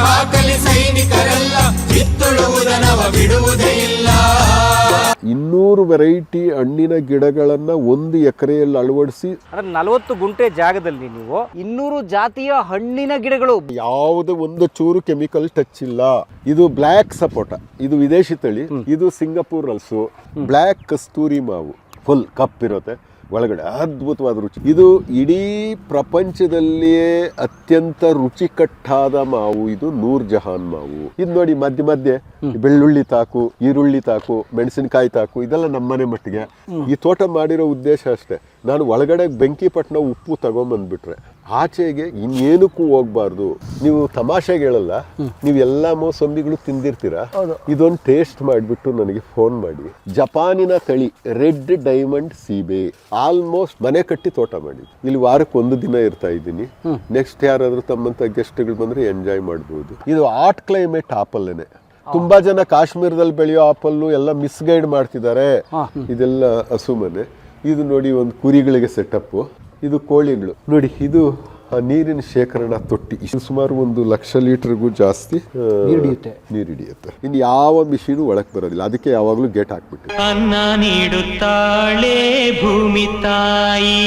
ಹಾಕಲಿ ಸೈನಿಕರೆಲ್ಲ ಕಿತ್ತುಳುವುದನವ ಬಿಡುವುದೇ ಇಲ್ಲ. 200 ವೆರೈಟಿ ಹಣ್ಣಿನ ಗಿಡಗಳನ್ನ 1 ಎಕರೆಯಲ್ಲಿ ಅಳವಡಿಸಿ 40 ಗುಂಟೆ ಜಾಗದಲ್ಲಿ ನೀವು 200 ಜಾತಿಯ ಹಣ್ಣಿನ ಗಿಡಗಳು, ಯಾವುದೇ ಒಂದು ಚೂರು ಕೆಮಿಕಲ್ ಟಚ್ ಇಲ್ಲ. ಇದು ಬ್ಲ್ಯಾಕ್ ಸಪೋಟ, ಇದು ವಿದೇಶಿ ತಳಿ, ಇದು ಸಿಂಗಪೂರ್ ಹಲಸು, ಬ್ಲ್ಯಾಕ್ ಕಸ್ತೂರಿ ಮಾವು, ಫುಲ್ ಕಪ್ಪಿರುತ್ತೆ ಒಳಗಡೆ, ಅದ್ಭುತವಾದ ರುಚಿ. ಇದು ಇಡೀ ಪ್ರಪಂಚದಲ್ಲಿಯೇ ಅತ್ಯಂತ ರುಚಿಕಟ್ಟಾದ ಮಾವು. ಇದು ನೂರ್ ಜಹಾನ್ ಮಾವು. ಇದು ನೋಡಿ ಮಧ್ಯೆ ಮಧ್ಯೆ ಬೆಳ್ಳುಳ್ಳಿ ತಾಕು, ಈರುಳ್ಳಿ ತಾಕು, ಮೆಣಸಿನಕಾಯಿ ತಾಕು, ಇದೆಲ್ಲ ನಮ್ಮನೆ ಮಟ್ಟಿಗೆ. ಈ ತೋಟ ಮಾಡಿರೋ ಉದ್ದೇಶ ಅಷ್ಟೇ, ನಾನು ಒಳಗಡೆ ಬೆಂಕಿಪಟ್ಟಣ ಉಪ್ಪು ತಗೊಂಬಂದ್ಬಿಟ್ರೆ ಆಚೆಗೆ ಇನ್ನೇನಕ್ಕೂ ಹೋಗ್ಬಾರ್ದು. ನೀವು ತಮಾಷೆಗೆ ಹೇಳಲ್ಲ, ನೀವು ಎಲ್ಲಾ ಮೋಸಂಬಿಗಳು ತಿಂದಿರ್ತೀರಾ, ಇದೊಂದು ಟೇಸ್ಟ್ ಮಾಡಿಬಿಟ್ಟು ನನಗೆ ಫೋನ್ ಮಾಡಿ. ಜಪಾನಿನ ತಳಿ ರೆಡ್ ಡೈಮಂಡ್ ಸೀಬೆ, ಆಲ್ಮೋಸ್ಟ್ ಮನೆ ಕಟ್ಟಿ ತೋಟ ಮಾಡಿದ್ವಿ. ಇಲ್ಲಿ ವಾರಕ್ಕೆ 1 ದಿನ ಇರ್ತಾ ಇದ್ದೀನಿ. ನೆಕ್ಸ್ಟ್ ಯಾರಾದ್ರೂ ತಮ್ಮಂತ ಗೆಸ್ಟ್ಗಳು ಬಂದ್ರೆ ಎಂಜಾಯ್ ಮಾಡ್ಬೋದು. ಇದು ಹಾಟ್ ಕ್ಲೈಮೇಟ್ ಆಪಲ್ಲೇನೆ. ತುಂಬಾ ಜನ ಕಾಶ್ಮೀರದಲ್ಲಿ ಬೆಳೆಯೋ ಆಪಲ್ಲು ಎಲ್ಲ ಮಿಸ್ಗೈಡ್ ಮಾಡ್ತಿದ್ದಾರೆ. ಇದೆಲ್ಲ ಹಸುಮನೆ. ಇದು ನೋಡಿ ಒಂದು ಕುರಿಗಳಿಗೆ ಸೆಟಪ್, ಇದು ಕೋಳಿಗಳು ನೋಡಿ. ಇದು ನೀರಿನ ಶೇಖರಣಾ ತೊಟ್ಟಿ. ಇದು ಸುಮಾರು 1 ಲಕ್ಷ ಲೀಟರ್ಗೂ ಜಾಸ್ತಿ ನೀರು ಹಿಡಿಯುತ್ತೆ. ಇನ್ನು ಯಾವ ಮಿಷಿನು ಒಳಕ್ ಬರೋದಿಲ್ಲ, ಅದಕ್ಕೆ ಯಾವಾಗ್ಲೂ ಗೇಟ್ ಹಾಕ್ಬಿಟ್ಟು. ಅನ್ನ ನೀಡುತ್ತಾಳೆ ಭೂಮಿ ತಾಯಿ.